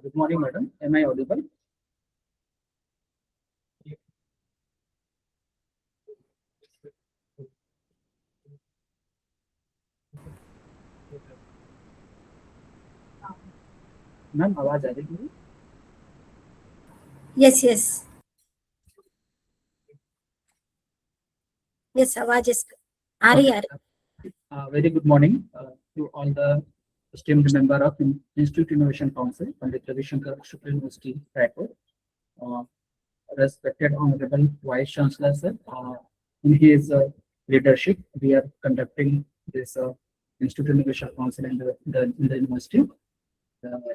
Good morning, madam. Am I audible? Ma'am आवाज आ रही है? Yes, yes. Yes, आवाज आ रही है. Very good morning to all the esteemed member of Institute Innovation Council, Pandit Ravi Shankar Shukla University, Raipur. Respected Honorable Vice Chancellor, sir, in his leadership, we are conducting this Institute Innovation Council in the university.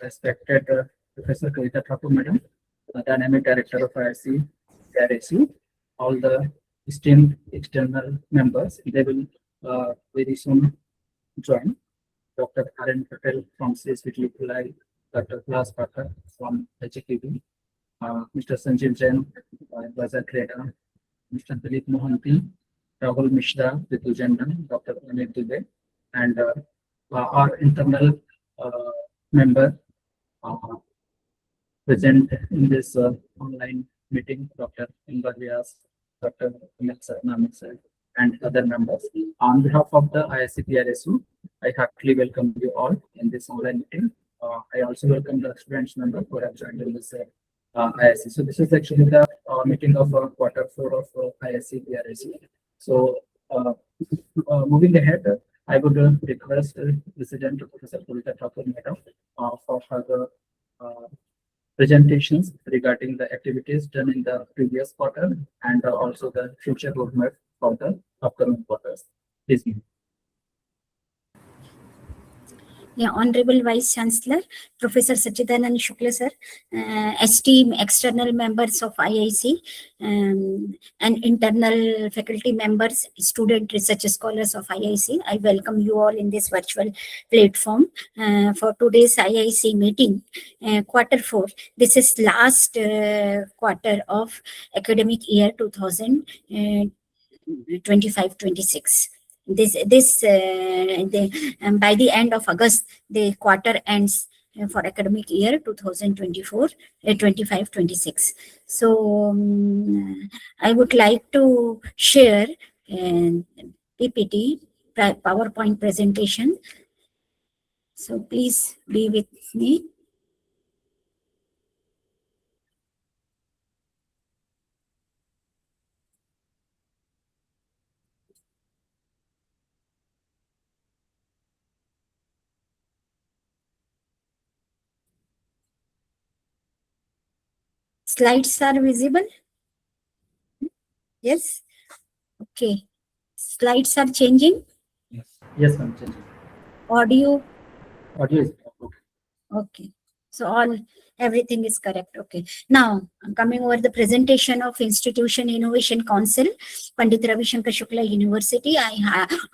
Respected Professor Kavita Thakur, madam, Dynamic Director of IRC, RSU, all the esteemed external members, they will very soon join. Dr. Karen Patel from CSVT Pillai, Dr. Klaus Packer from HKB, Mr. Sanjeev Jain, Advisor Creator, Mr. Dilip Mohanty, Rahul Mishra, Ritu Jandon, Dr. Amit Dubey, and our internal member present in this online meeting, Dr. Imbar Vyas, Dr. Amit sir, and other members. On behalf of the ISCPRSU, I heartily welcome you all in this online meeting. I also welcome the students member who have joined in this ISC. So this is actually the meeting of Q4 of ISCPRSU. So moving ahead, I would request President Professor Kavita Thakur Madam for further presentations regarding the activities done in the previous quarter and also the future roadmap for the upcoming quarters. Please. Yeah, Honorable Vice Chancellor, Professor Sachidanand Shukla sir, esteemed external members of IIC, and internal faculty members, student research scholars of IIC, I welcome you all in this virtual platform for today's IIC meeting, Q4. This is last quarter of academic year 2025-26. By the end of August, the quarter ends for academic year 2024-25-26. So I would like to share PPT, PowerPoint presentation. So please be with me. Slides are visible? Yes? Okay. Slides are changing? Yes, ma'am. Audio? Audio is okay. So everything is correct. Okay. Now, coming over the presentation of Institution Innovation Council, Pandit Ravi Shankar Shukla University,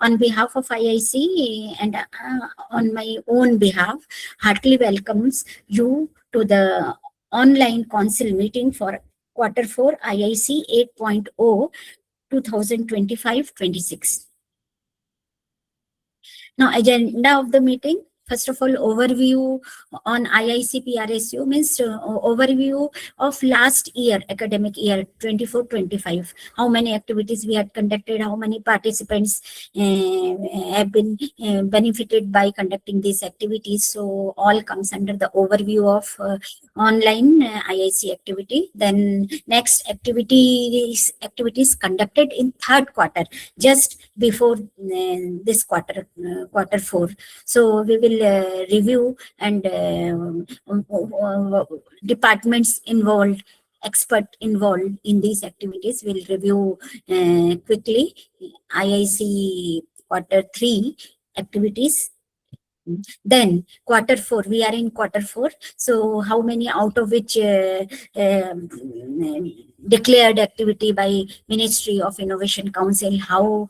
on behalf of IIC and on my own behalf, heartily welcomes you to the online council meeting for Q4 IIC 8.0 2025-26. Now, agenda of the meeting. First of all, overview on IICPRSU means overview of last year, academic year 24-25. How many activities we had conducted, how many participants have been benefited by conducting these activities. So all comes under the overview of online IIC activity. Then next activities conducted in third quarter, just before this quarter, Q4. So we will review and departments involved, expert involved in these activities will review quickly IIC Q3 activities. Then Q4, we are in Q4. So how many out of which declared activity by Ministry of Innovation Council, how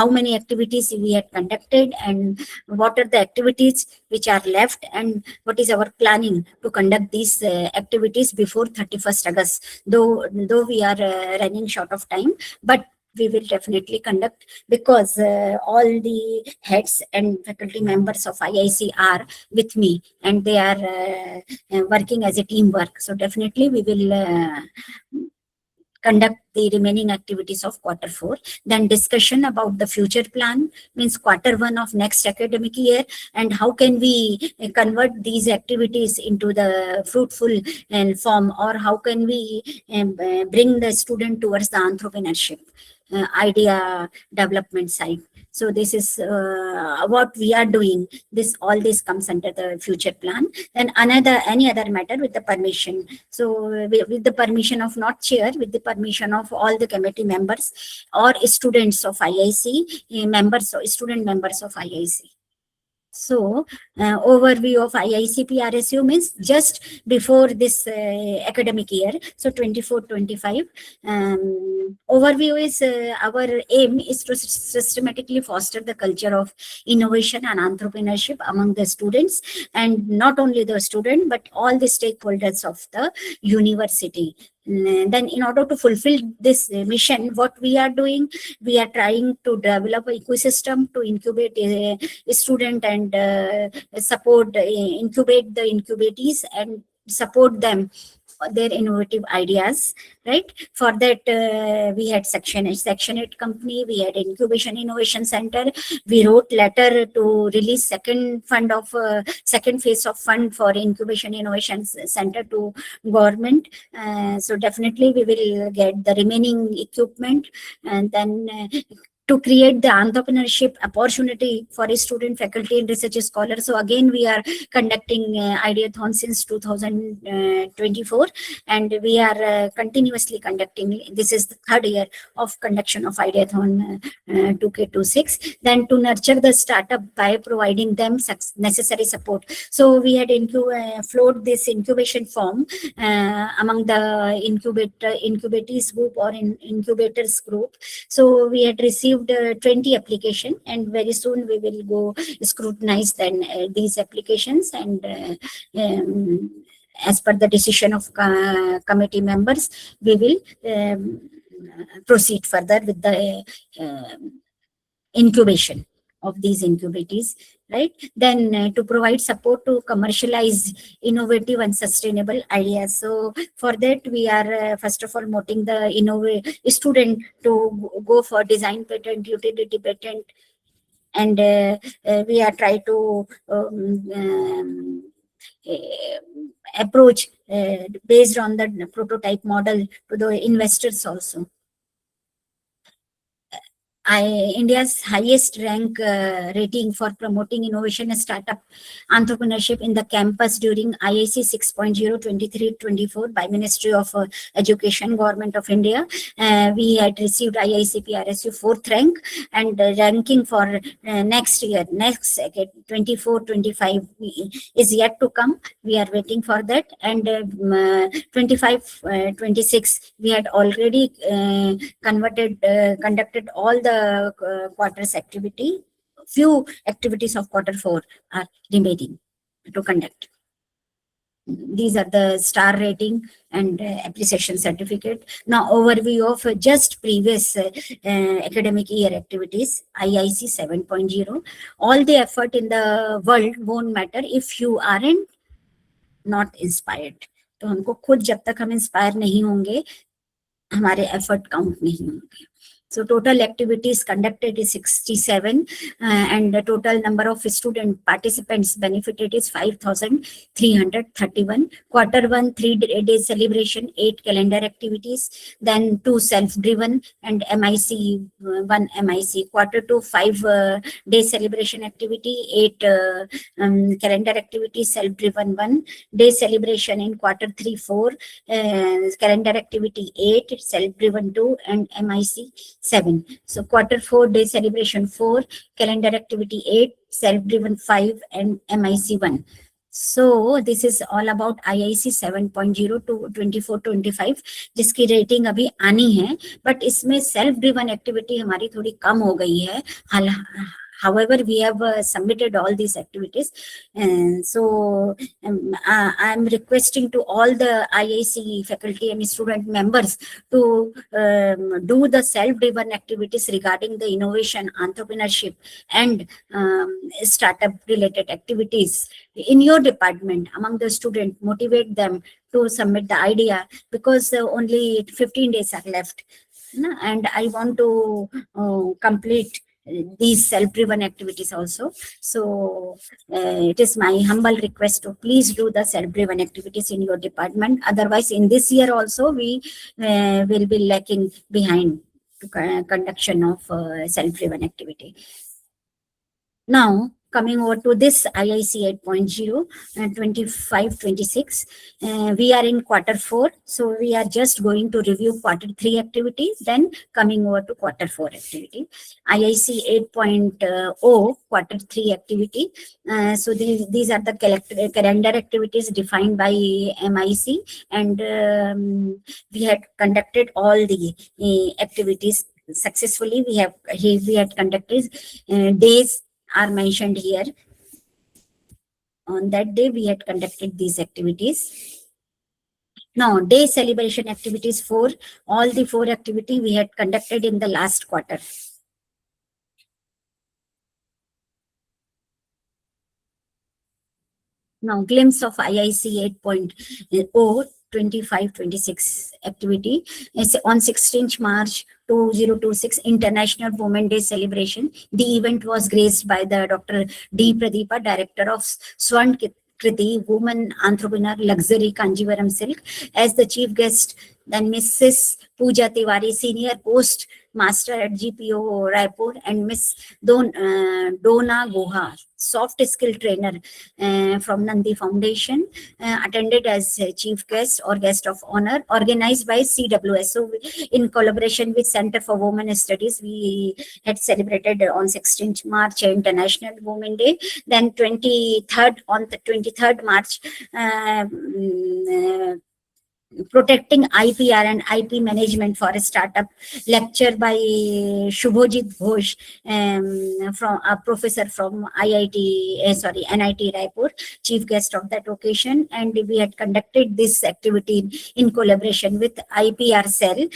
many activities we had conducted, and what are the activities which are left, and what is our planning to conduct these activities before 31st August. Though we are running short of time, but we will definitely conduct, because all the heads and faculty members of IIC are with me, and they are working as a teamwork. So definitely we will conduct the remaining activities of Q4. Then discussion about the future plan, means Q1 of next academic year, and how can we convert these activities into the fruitful form, or how can we bring the student towards the entrepreneurship idea development side. So this is what we are doing. All this comes under the future plan. Then any other matter with the permission. So with the permission of not chair, with the permission of all the committee members or students of IIC, student members of IIC. So overview of IICP RSU means just before this academic year, so 24-25. Overview is our aim is to systematically foster the culture of innovation and entrepreneurship among the students, and not only the student but all the stakeholders of the university. Then in order to fulfill this mission, what we are doing, we are trying to develop an ecosystem to incubate a student and incubate the incubatees and support them their innovative ideas, right? For that, we had Section 8 company, we had Incubation Innovation Center. We wrote letter to release second phase of fund for Incubation Innovation Center to government. So definitely we will get the remaining equipment, and then to create the entrepreneurship opportunity for a student, faculty, and research scholar. So again, we are conducting Ideathon since 2024, and we are continuously conducting. This is the third year of conduction of Ideathon 2K26. Then to nurture the startup by providing them necessary support. So we had float this incubation form among the incubatees group or incubators group. So we had received 20 application, and very soon we will go scrutinize then these applications, and as per the decision of committee members, we will proceed further with the incubation of these incubatees, right? Then to provide support to commercialize innovative and sustainable ideas. So for that, we are first of all motivating the student to go for design patent, utility patent, and we are trying to approach based on the prototype model to the investors also. India's highest rank rating for promoting innovation and startup entrepreneurship in the campus during IIC 6.0 23-24 by Ministry of Education, Government of India. We had received IICP RSU 4th rank, and ranking for next year, 24-25 is yet to come. We are waiting for that, and 25-26 we had already conducted all the quarters activity. Few activities of Q4 are remaining to conduct. These are the star rating and appreciation certificate. Now overview of just previous academic year activities. IIC 7.0. All the effort in the world won't matter if you aren't not inspired. तो हमको खुद जब तक हम inspire नहीं होंगे, हमारे effort count नहीं होंगे. So total activities conducted is 67, and the total number of student participants benefited is 5,331. Q1 3-day celebration, 8 calendar activities, then 2 self-driven and MIC 1 MIC. Q2 5-day celebration activity, 8 calendar activities, self-driven 1 day celebration. In Q3 4 calendar activity 8, self-driven 2, and MIC 7. So Q4 day celebration 4, calendar activity 8, self-driven 5, and MIC 1. So this is all about IIC 7.0 to 24-25, जिसकी rating अभी आनी है, but इसमें self driven activity हमारी थोड़ी कम हो गई है. However, we have submitted all these activities, and so I'm requesting to all the IIC faculty and student members to do the self-driven activities regarding the innovation, entrepreneurship, and startup related activities in your department among the students. Motivate them to submit the idea, because only 15 days are left, and I want to complete these self-driven activities also. So it is my humble request to please do the self-driven activities in your department. Otherwise, in this year also, we will be lacking behind to conduction of self-driven activity. Now, coming over to this IIC 8.0 and 25-26, we are in quarter 4. So we are just going to review quarter 3 activities, then coming over to quarter 4 activity. IIC 8.0 quarter 3 activity. So these are the calendar activities defined by MIC, and we had conducted all the activities successfully. We had conducted days are mentioned here. On that day, we had conducted these activities. Now, day celebration activities 4, all the 4 activities we had conducted in the last quarter. Now, glimpse of IIC 8.0 25-26 activity. It's on 16th March 2026 International Women Day celebration. The event was graced by the Dr. D. Pradeepa, Director of Swan Kriti Woman Entrepreneur Luxury Kanjivaram Silk, as the chief guest. Then Mrs. Pooja Tiwari, Senior Post Master at GPO Raipur, and Miss Dona Goha, Soft Skill Trainer from Nandi Foundation, attended as chief guest or guest of honor, organized by CWS. So in collaboration with Center for Women Studies, we had celebrated on 16th March International Women Day. Then 23rd, on the 23rd March, protecting IPR and IP management for a startup, lecture by Shubhojit Ghosh, from a professor from NIT Raipur, chief guest of that occasion. And we had conducted this activity in collaboration with IPR cell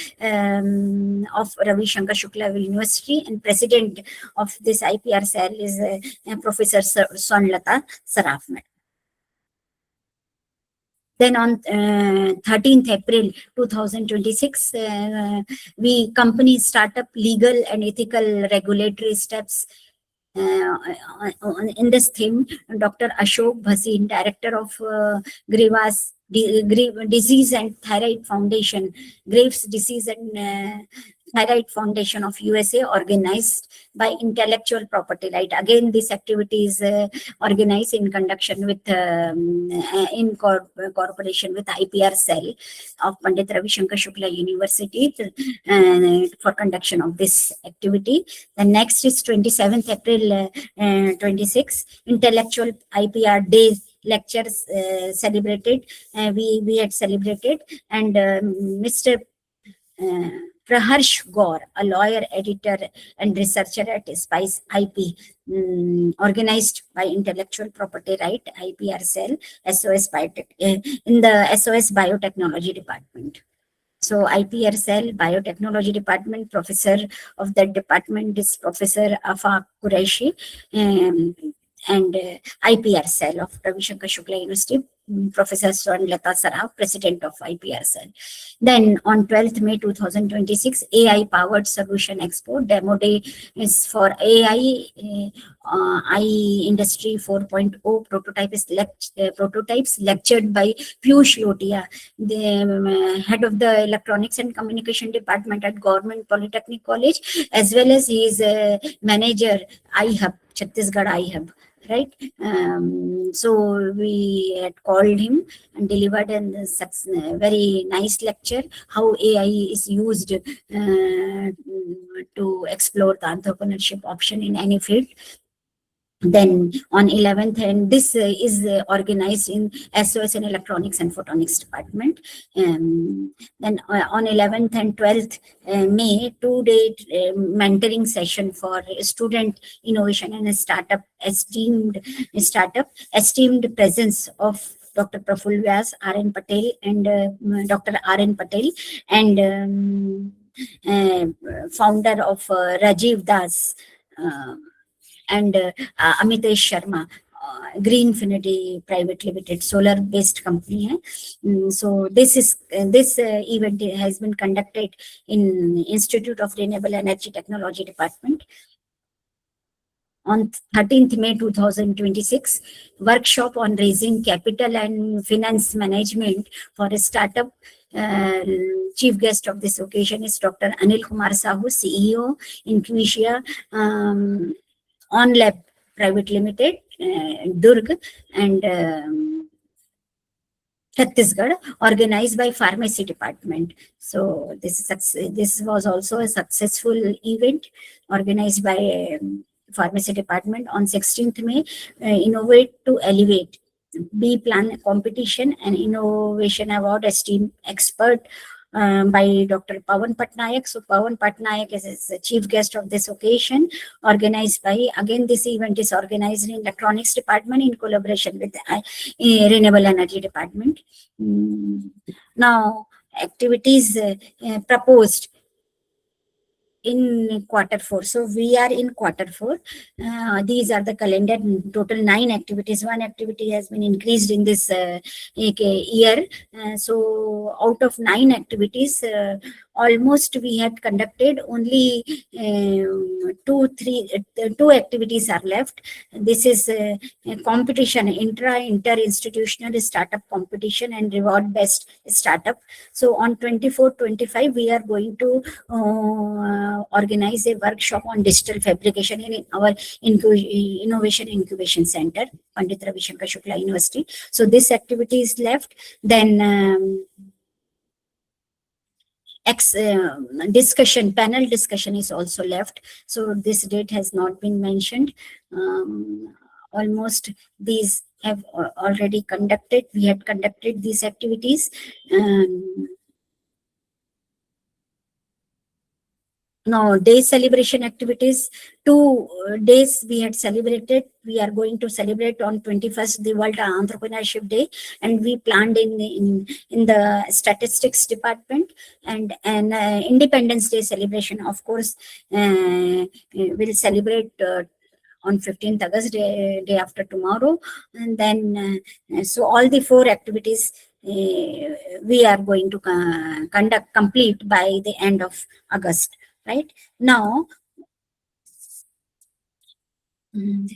of Ravi Shankar Shukla University, and president of this IPR cell is Professor Swanlata Saraf. Then on 13th April 2026, we company startup legal and ethical regulatory steps. In this theme, Dr. Ashok Bhasin, Director of Graves Disease and Thyroid Foundation, Graves Disease and Thyroid Foundation of USA, organized by Intellectual Property Right. Again, this activity is organized in conjunction with cooperation with IPR cell of Pandit Ravi Shankar Shukla University for conduction of this activity. The next is 27th April 26, Intellectual IPR Day lectures celebrated. We had celebrated, and Mr. Praharsh Gaur, a lawyer, editor, and researcher at Spice IP, organized by Intellectual Property Right, IPR cell, SOS Biotech, in the SOS Biotechnology Department. So IPR cell, Biotechnology Department, professor of that department is Professor Afa Qureshi, and IPR cell of Ravi Shankar Shukla University, Professor Swanlata Saraf, President of IPR cell. Then on 12th May 2026, AI Powered Solution Expo Demo Day is for AI Industry 4.0 prototypes lectured by Piyush Lotia, the head of the Electronics and Communication Department at Government Polytechnic College, as well as he is manager iHub, Chhattisgarh iHub. Right, so we had called him and delivered a very nice lecture how AI is used to explore the entrepreneurship option in any field. Then on 11th, and this is organized in SOS and Electronics and Photonics department. Then on 11th and 12th May, 2-day mentoring session for student innovation and esteemed presence of Dr. Praful Vyas, R.N. Patel, and Dr. R.N. Patel, and founder of Rajiv Das, and Amitesh Sharma, Greenfinity Private Limited, solar based company hai. So this event has been conducted in Institute of Renewable Energy Technology Department. On 13th May 2026, workshop on raising capital and finance management for a startup. Chief guest of this occasion is Dr. Anil Kumar Sahu, CEO, Intuitia OnLab Private Limited, Durg, and Chhattisgarh, organized by Pharmacy Department. So this was also a successful event organized by Pharmacy Department. On 16th May, Innovate to Elevate B-Plan competition and innovation award esteemed expert by Dr. Pawan Patnaik. So Pawan Patnaik is the chief guest of this occasion, organized by, again, this event is organized in Electronics Department in collaboration with Renewable Energy Department. Now, activities proposed in quarter 4. So we are in quarter 4. These are the calendar, total 9 activities. 1 activity has been increased in this year. So out of 9 activities, almost we had conducted only 2 activities are left. This is a competition, inter-institutional startup competition and reward based startup. So on 24-25, we are going to organize a workshop on digital fabrication in our Innovation Incubation Center, Pandit Ravi Shankar Shukla University. So this activity is left. Then panel discussion is also left. So this date has not been mentioned. Almost these have already conducted. We had conducted these activities. Now, day celebration activities, 2 days we had celebrated. We are going to celebrate on 21st, the World Entrepreneurship Day, and we planned in the Statistics Department, and Independence Day celebration, of course, we'll celebrate on 15th August, day after tomorrow. And then, so all the 4 activities we are going to complete by the end of August. Right now,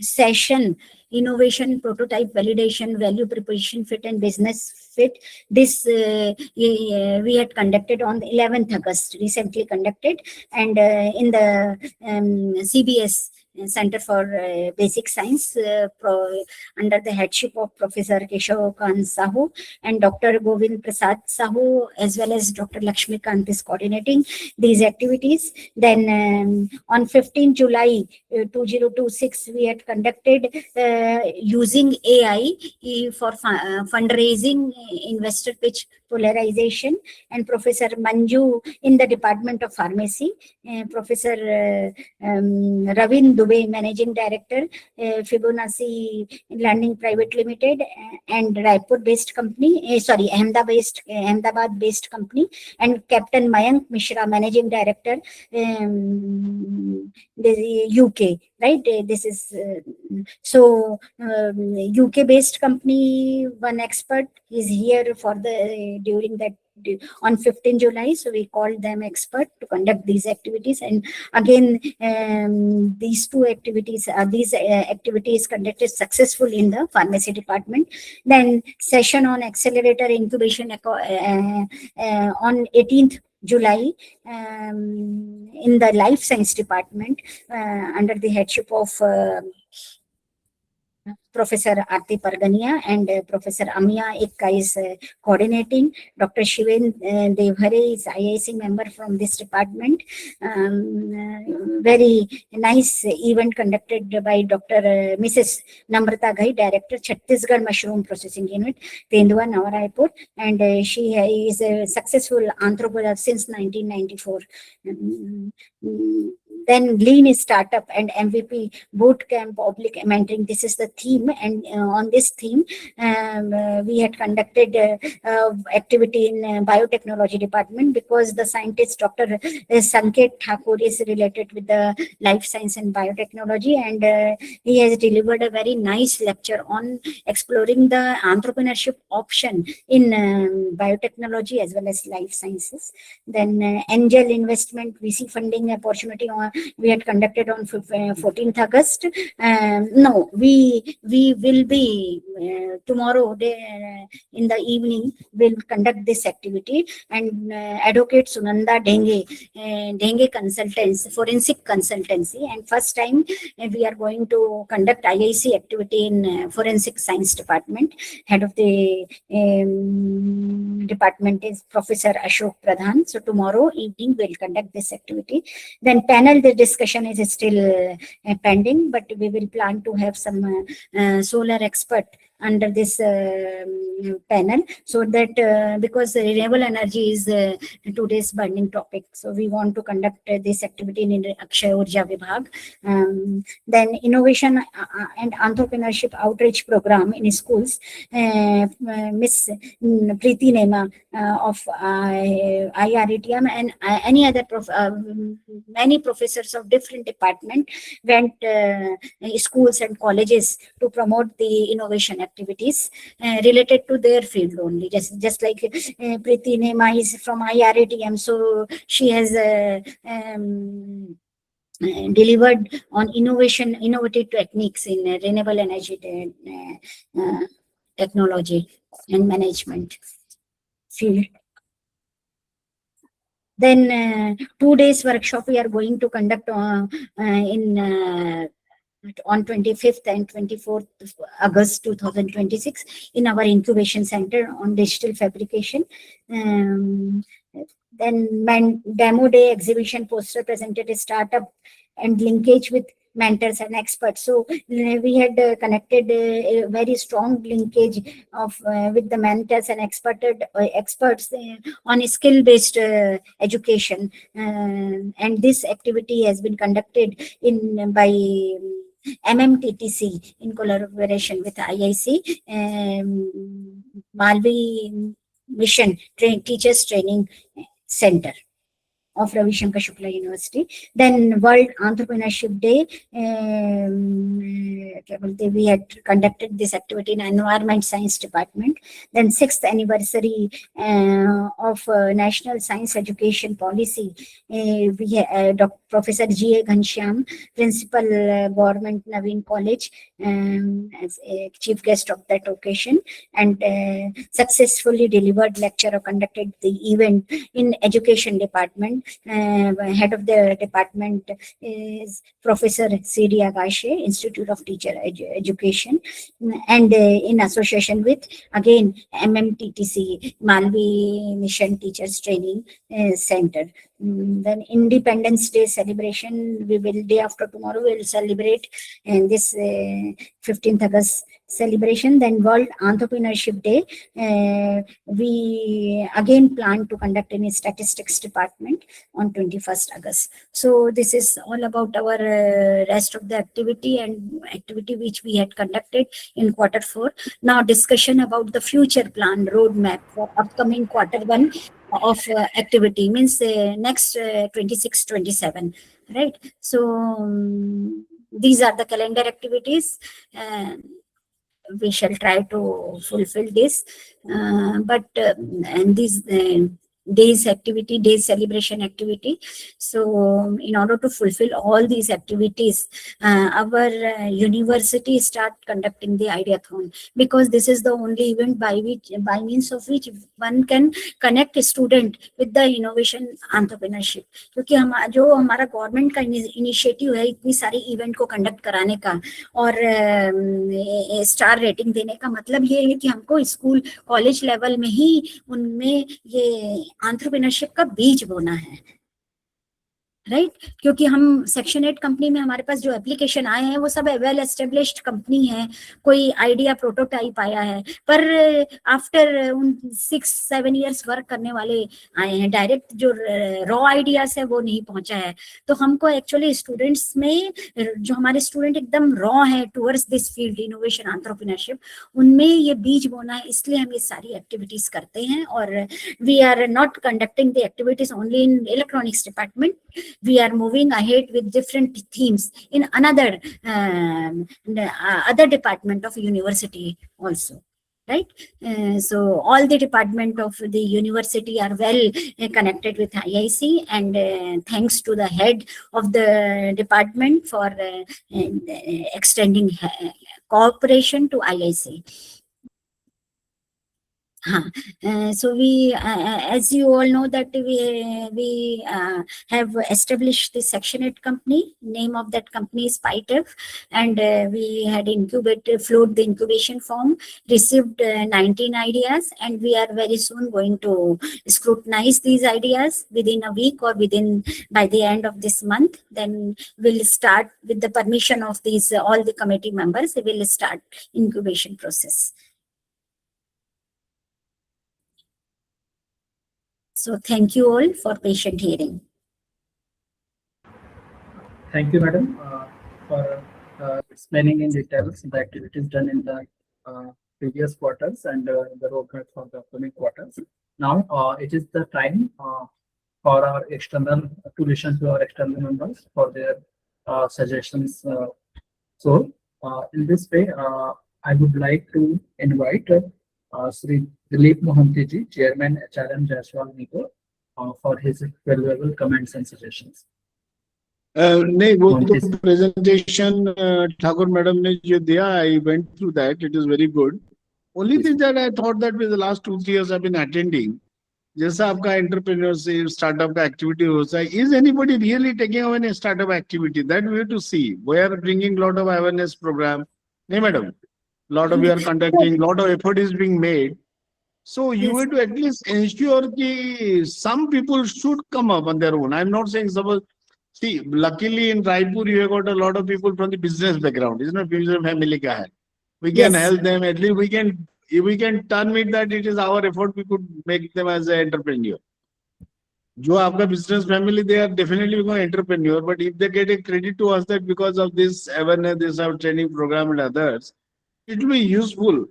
session innovation, prototype validation, value proposition fit, and business fit. This we had conducted on the 11th August, recently conducted, and in the CBS Center for Basic Science, under the headship of Professor Keshav Kant Sahu and Dr. Govind Prasad Sahu, as well as Dr. Lakshmi Kant is coordinating these activities. Then on 15 July 2026, we had conducted using AI for fundraising, investor pitch, polarization, and Professor Manju in the Department of Pharmacy, Professor Ravin Dubey, Managing Director, Fibonacci Learning Private Limited, and Raipur-based company, Ahmedabad-based company, and Captain Mayank Mishra, Managing Director, the UK, right? This is so UK-based company. One expert is here for during that on 15 July. So we called them expert to conduct these activities. And again, these activities conducted successful in the Pharmacy Department. Then session on accelerator incubation on 18th July in the Life Science Department under the headship of Professor Aarti Pargania and Professor Amia Ikka is coordinating. Dr. Shiven Devhare is IIC member from this department. Very nice event conducted by Dr. Mrs. Namrata Ghai, Director, Chhattisgarh Mushroom Processing Unit, Tendua, Nava Raipur, and she is a successful entrepreneur since 1994. Then Lean Startup and MVP Bootcamp Public Mentoring. This is the theme, and on this theme, we had conducted activity in biotechnology department, because the scientist Dr. Sanket Thakur is related with the life science and biotechnology, and he has delivered a very nice lecture on exploring the entrepreneurship option in biotechnology as well as life sciences. Then angel investment VC funding opportunity we had conducted on 14th August. No, we will be tomorrow in the evening will conduct this activity, and Advocate Sunanda Denge Consultants, Forensic Consultancy, and first time we are going to conduct IIC activity in Forensic Science Department. Head of the department is Professor Ashok Pradhan. So tomorrow evening we'll conduct this activity. Then panel, the discussion is still pending, but we will plan to have some solar expert under this panel, so that because renewable energy is today's burning topic, so we want to conduct this activity in Akshaya Urja Vibhag. Then innovation and entrepreneurship outreach program in schools. Miss Preeti Nema of IRETM and any other many professors of different department went schools and colleges to promote the innovation activities related to their field only. Just like Preeti Nema is from IRETM, so she has delivered on innovative techniques in renewable energy technology and management field. Then 2 days workshop we are going to conduct on 25th and 24th August 2026 in our incubation center on digital fabrication. Then demo day exhibition poster presented a startup and linkage with mentors and experts. So we had connected a very strong linkage of with the mentors and experts on skill-based education, and this activity has been conducted by MMTTC in collaboration with IIC, Malvi Mission Teachers Training Center of Ravi Shankar Shukla University. Then World Entrepreneurship Day, we had conducted this activity in Environment Science Department. Then 6th anniversary of National Science Education Policy, we Dr. Professor G.A. Ghanshyam, Principal Government Naveen College, as a chief guest of that occasion, and successfully delivered lecture or conducted the event in Education Department. Head of the department is Professor C.D. Agashe, Institute of Teacher Education, and in association with again MMTTC, Malvi Mission Teachers Training Center. Then Independence Day celebration, we will day after tomorrow we will celebrate this 15th August celebration. Then World Entrepreneurship Day, we again plan to conduct in a statistics department on 21st August. So this is all about our rest of the activity and activity which we had conducted in Q4. Now discussion about the future plan roadmap for upcoming Q1 of activity, means next 26-27, right? So these are the calendar activities. We shall try to fulfill this, but and these days activity, days celebration activity. So in order to fulfill all these activities, our university start conducting the Ideathon, because this is the only event by means of which one can connect a student with the innovation entrepreneurship. क्योंकि जो हमारा government का initiative है इतनी सारी event को conduct कराने का और स्टार रेटिंग देने का, मतलब ये है कि हमको स्कूल कॉलेज लेवल में ही उनमें ये एंटरप्रेन्योरशिप का बीज बोना है, राइट क्योंकि हम सेक्शन 8 कंपनी में हमारे पास जो एप्लीकेशन आए हैं वो सब वेल एस्टेब्लिश्ड कंपनी है, कोई आइडिया प्रोटोटाइप आया है, पर आफ्टर उन 6-7 इयर्स वर्क करने वाले आए हैं, डायरेक्ट जो रॉ आइडियाज है वो नहीं पहुंचा है। तो हमको एक्चुअली स्टूडेंट्स में जो हमारे स्टूडेंट एकदम रॉ है towards this field innovation entrepreneurship, उनमें ये बीज बोना है, इसलिए हम ये सारी एक्टिविटीज करते हैं। और we are not conducting the activities only in electronics department, we are moving ahead with different themes in another other department of university also, right? So all the department of the university are well connected with IIC, and thanks to the head of the department for extending cooperation to IIC. So we, as you all know, that we have established the Section 8 company. Name of that company is PyTev, and we had flowed the incubation form, received 19 ideas, and we are very soon going to scrutinize these ideas within a week or by the end of this month. Then we'll start with the permission of these all the committee members. We will start incubation process. So thank you all for patient hearing. Thank you, madam, for explaining in details the activities done in the previous quarters and the roadmap for the upcoming quarters. Now it is the time for our external to listen to our external members for their suggestions. So in this way, I would like to invite Sri Dilip Mohanty ji, Chairman HRM Jaiswal Nico, for his valuable comments and suggestions. नहीं वो तो presentation Thakur madam ने जो दिया, I went through that. It is very good. Only thing that I thought that with the last 2-3 years I've been attending, जैसा आपका entrepreneurship startup का activity होता है, is anybody really taking away a startup activity? That we have to see. We are bringing lot of awareness program. नहीं madam, lot of we are conducting, lot of effort is being made. So you have to at least ensure that some people should come up on their own. I'm not saying suppose. See, luckily in Raipur you have got a lot of people from the business background. It's not business family ka hai. We can help them. At least we can turn it that it is our effort. We could make them as an entrepreneur. जो आपका business family, they are definitely become entrepreneur. But if they get a credit to us that because of this awareness, this our training program and others, it will be useful.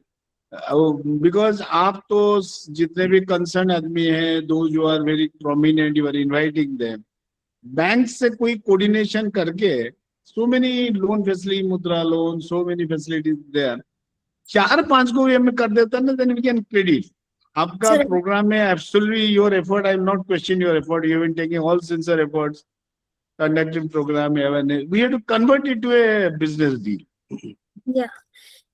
Because आप तो जितने भी concerned आदमी हैं, those who are very prominent, you are inviting them. Bank से कोई coordination करके so many loan facility, मुद्रा loan, so many facilities there. 4-5 को भी हमें कर देता ना, then we can credit. आपका प्रोग्राम में absolutely your effort. I am not question your effort. You have been taking all sincere efforts, conducting program awareness. We have to convert it to a business deal. Yeah.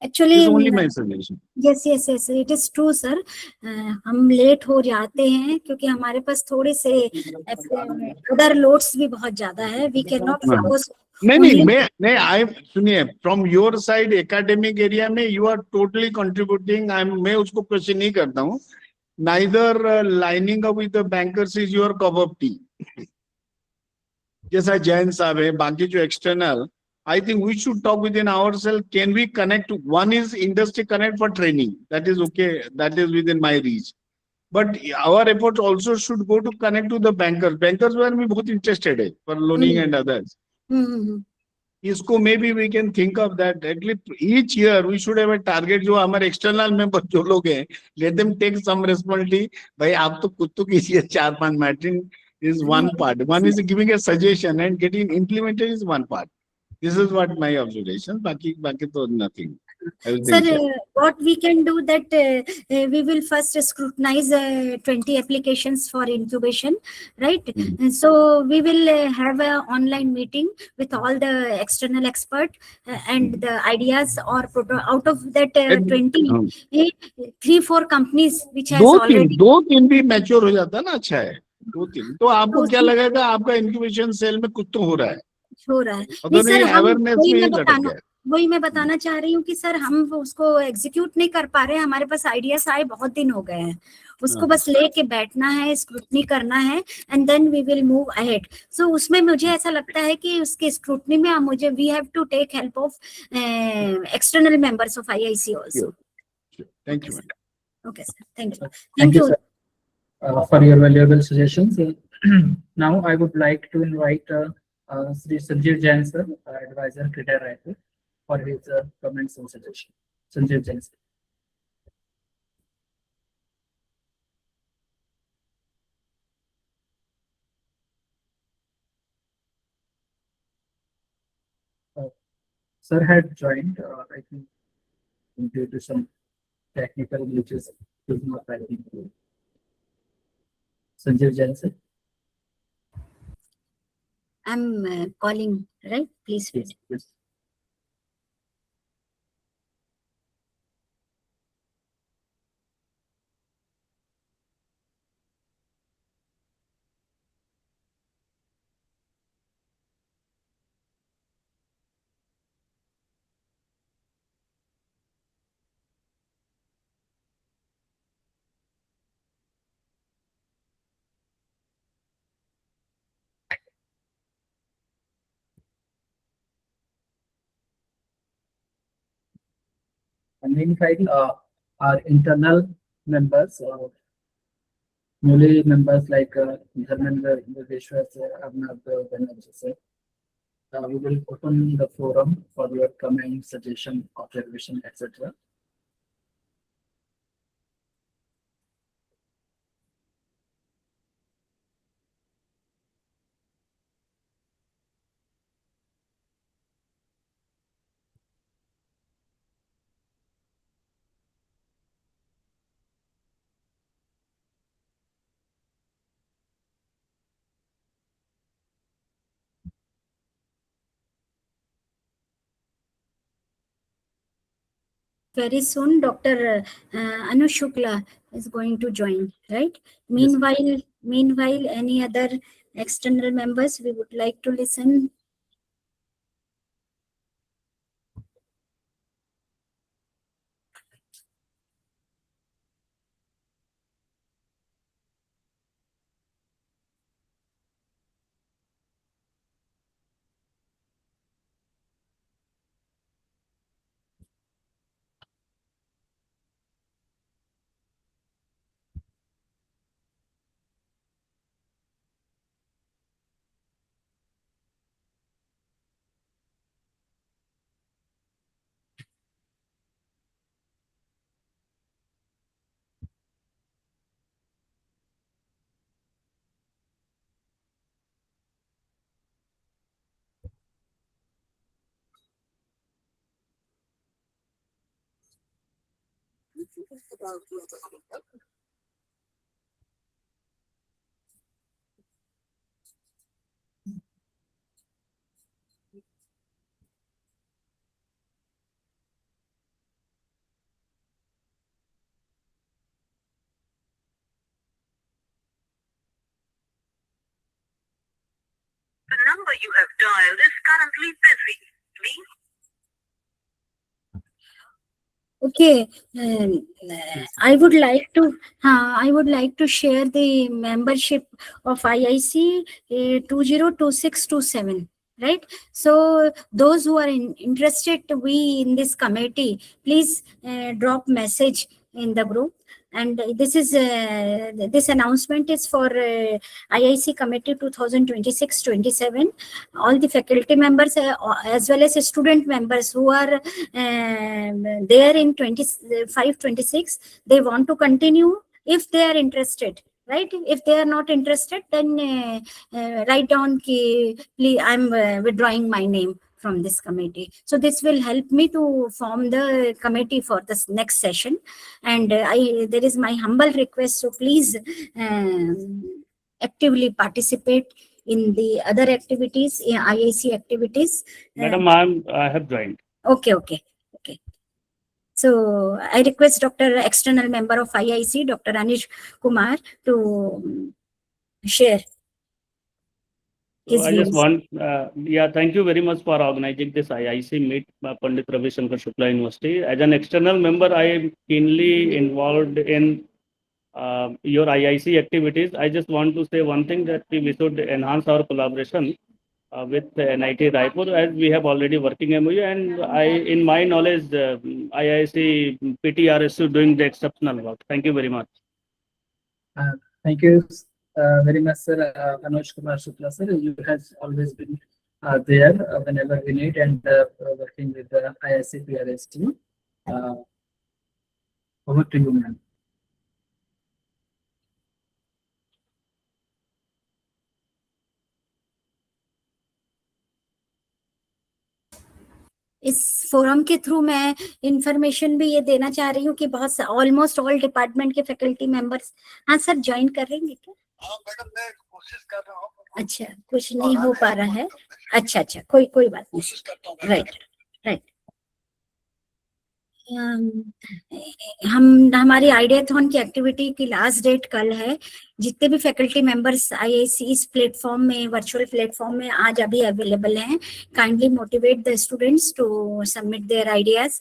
Actually, it's only my suggestion. Yes, it is true, sir. हम late हो जाते हैं क्योंकि हमारे पास थोड़े से other loads भी बहुत ज्यादा है. We cannot focus. नहीं I सुनिए, from your side academic area में you are totally contributing. मैं उसको क्वेश्चन नहीं करता हूँ. Neither lining up with the bankers is your cup of tea. जैसा जैन साहब है, बाकी जो external, I think we should talk within ourselves. Can we connect? One is industry connect for training. That is okay. That is within my reach. But our efforts also should go to connect to the bankers. Bankers were me बहुत interested है for loaning and others. इसको maybe we can think of that. At least each year we should have a target. जो हमारे external member जो लोग हैं, let them take some responsibility. भाई आप तो खुद तो कीजिए 4-5 meeting is one part. One is giving a suggestion and getting implemented is one part. This is what my observation. बाकी तो nothing. I will Sir, think so. what we can do that we will first scrutinize 20 applications for incubation, right? Mhm. And so we will have a online meeting with all the external expert and the ideas or out of that 20, हाँ. 3-4 companies which has already दो तीन भी mature हो जाता ना, अच्छा है. 2-3 तो आपको तो क्या लगेगा, आपका इंक्यूबेशन सेल में कुछ तो हो रहा है. हो रहा है। और नहीं तो सर, नहीं, हम अवेयरनेस में ही लटक गया. वही मैं बताना चाह रही हूँ कि सर हम उसको एग्जीक्यूट नहीं कर पा रहे हैं। हमारे पास आइडियाज आए बहुत दिन हो गए हैं, उसको हाँ. बस लेके बैठना है, स्क्रूटनी करना है and then we will move ahead. So उसमें मुझे ऐसा लगता है कि उसके स्क्रूटनी में मुझे we have to take help of external members of IIC also. Thank you. Okay sir, thank you. Thank you, sir, for your valuable suggestions. Now I would like to invite Sri Sanjeev Jain, sir, advisor, Criteria Raipur, for his comments and suggestions. Sanjeev Jain, sir. Sir had joined, I think, due to some technical glitches. He's not writing. Sanjeev Jain, sir. I'm calling, right? Please. Yes, yes. And meanwhile, our internal members, newly members like Dharmendra Yogeshwar, sir, Arnab Banerjee, sir, we will open the forum for your comment, suggestion, observation, etc. Very soon, Dr. Anu Shukla is going to join, right? Yes. Meanwhile, any other external members we would like to listen. The number you have dialed is currently busy. Please. Okay, I would like to share the membership of IIC 202627. Right, so those who are interested to be in this committee, please drop message in the group. And this is this announcement is for IIC committee 2026-27. All the faculty members as well as student members who are there in 25-26, they want to continue if they are interested. Right? If they are not interested, then write down, please, I'm withdrawing my name from this committee. So this will help me to form the committee for this next session. And there is my humble request. So please actively participate in the other activities, IIC activities. Madam, I have joined. Okay. So I request Dr. External Member of IIC, Dr. Anish Kumar, to share. So I just want, thank you very much for organizing this IIC meet, Pandit Ravi Shankar Shukla University. As an external member, I am keenly involved in your IIC activities. I just want to say one thing, that we should enhance our collaboration with NIT Raipur, as we have already working MOU, and in my knowledge, IIC PTRSU doing the exceptional work. Thank you very much. Thank you very much, sir. Anush Kumar Shukla, sir. You has always been there whenever we need, and working with the IIC PRSU. Over to you, ma'am. इस forum के through मैं information भी ये देना चाह रही हूँ कि बहुत ऑलमोस्ट ऑल डिपार्टमेंट के फैकल्टी मेंबर्स, हाँ सर, ज्वाइन करेंगे क्या? हाँ मैडम, मैं कोशिश कर रहा हूँ। अच्छा, कुछ नहीं हो पा रहा है। अच्छा, कोई बात नहीं। कोशिश करता हूँ। राइट। हमारी आइडियाथॉन की एक्टिविटी की लास्ट डेट कल है। जितने भी फैकल्टी मेंबर्स IIC इस प्लेटफॉर्म में, वर्चुअल प्लेटफॉर्म में आज अभी अवेलेबल हैं, kindly motivate the students to submit their ideas.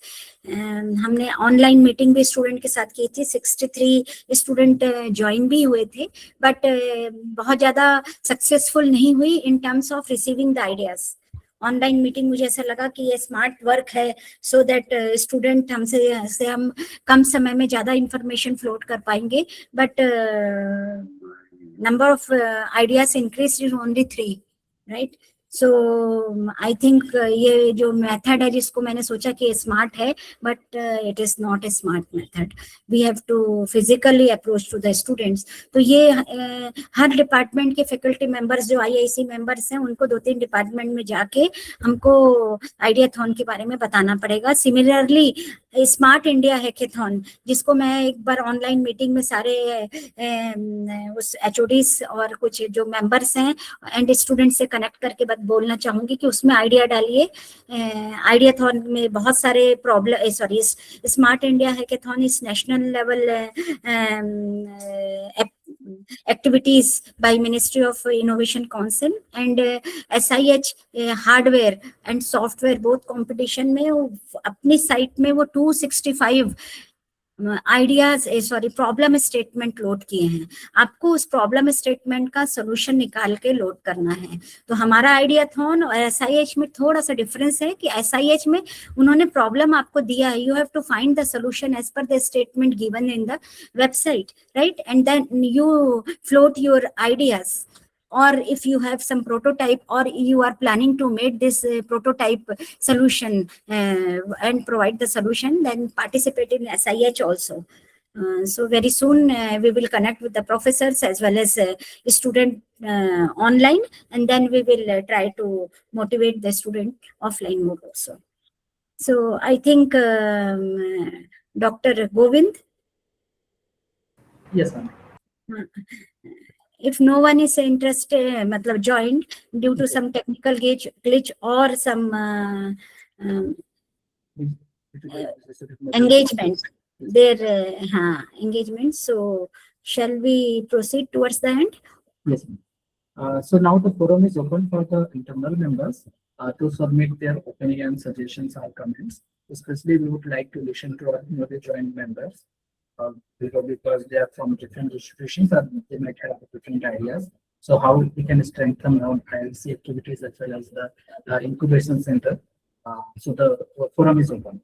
हमने ऑनलाइन मीटिंग भी स्टूडेंट के साथ की थी। 63 स्टूडेंट ज्वाइन भी हुए थे, बट बहुत ज्यादा सक्सेसफुल नहीं हुई in terms of receiving the ideas. Online meeting मुझे ऐसा लगा कि ये स्मार्ट वर्क है, सो दैट स्टूडेंट हम कम समय में ज्यादा इंफॉर्मेशन फ्लोट कर पाएंगे, but number of ideas increase is only 3, right? So I think ये जो मेथड है जिसको मैंने सोचा कि स्मार्ट है, but it is not a smart method. We have to physically approach to the students. तो ये हर डिपार्टमेंट के फैकल्टी मेंबर्स जो IIC मेंबर्स हैं, उनको 2-3 डिपार्टमेंट में जाके हमको आइडियाथॉन के बारे में बताना पड़ेगा। सिमिलरली स्मार्ट इंडिया हैकेथॉन, जिसको मैं एक बार ऑनलाइन मीटिंग में सारे उस HODs और कुछ जो मेंबर्स हैं एंड स्टूडेंट से कनेक्ट करके बोलना चाहूंगी कि उसमें आइडिया डालिए। आइडियाथॉन में बहुत सारे problem, sorry, smart India hackathon इस national level activities by Ministry of Innovation Council and SIH hardware and software both competition में अपनी साइट में वो 265 ideas, sorry, problem statement load किए हैं। आपको उस प्रॉब्लम स्टेटमेंट का सोल्यूशन निकाल के लोड करना है। तो हमारा आइडियाथॉन और SIH में थोड़ा सा डिफरेंस है कि SIH में उन्होंने प्रॉब्लम आपको दिया है, you have to find the solution as per the statement given in the website, right? And then you float your ideas, or if you have some prototype or you are planning to make this prototype solution and provide the solution, then participate in SIH also. So very soon we will connect with the professors as well as student online, and then we will try to motivate the student offline mode also. So I think Dr. Govind. Yes, ma'am. If no one is interested, matlab joined due to some technical glitch or some engagement, engagement. So shall we proceed towards the end? Yes, ma'am. So now the forum is open for the internal members to submit their opinions, suggestions, or comments. Especially, we would like to listen to our newly joined members. Because they are from different institutions and they might have different ideas. So how we can strengthen our IIC activities as well as the incubation center. So the forum is open.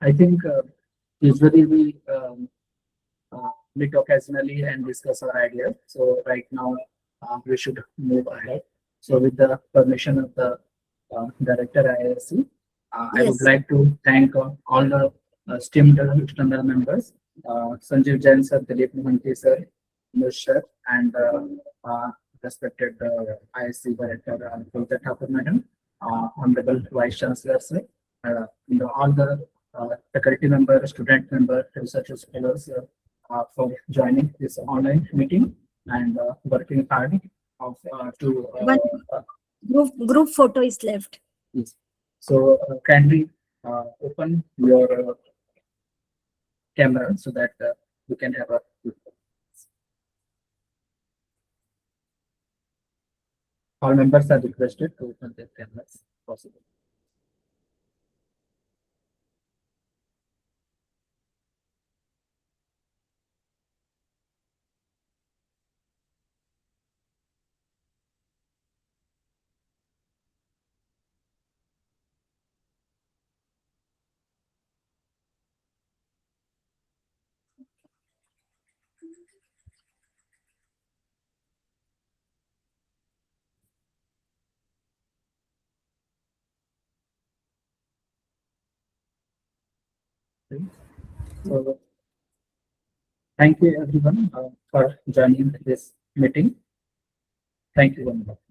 I think usually we meet occasionally and discuss our ideas. So right now we should move ahead. So with the permission of the Director IISc, I would Yes. like to thank all the esteemed external members, Sanjeev Jain sir, Dilip Mohanty sir, Anush sir, and respected IISc Director Pulta Thakur madam, Honorable Vice Chancellor sir, all the faculty members, student members, researchers, fellows for joining this online meeting and working hard of to One group photo is left. yes. So kindly open your camera so that we can have a all members are requested to open their cameras if possible. So thank you everyone for joining this meeting. Thank you very much.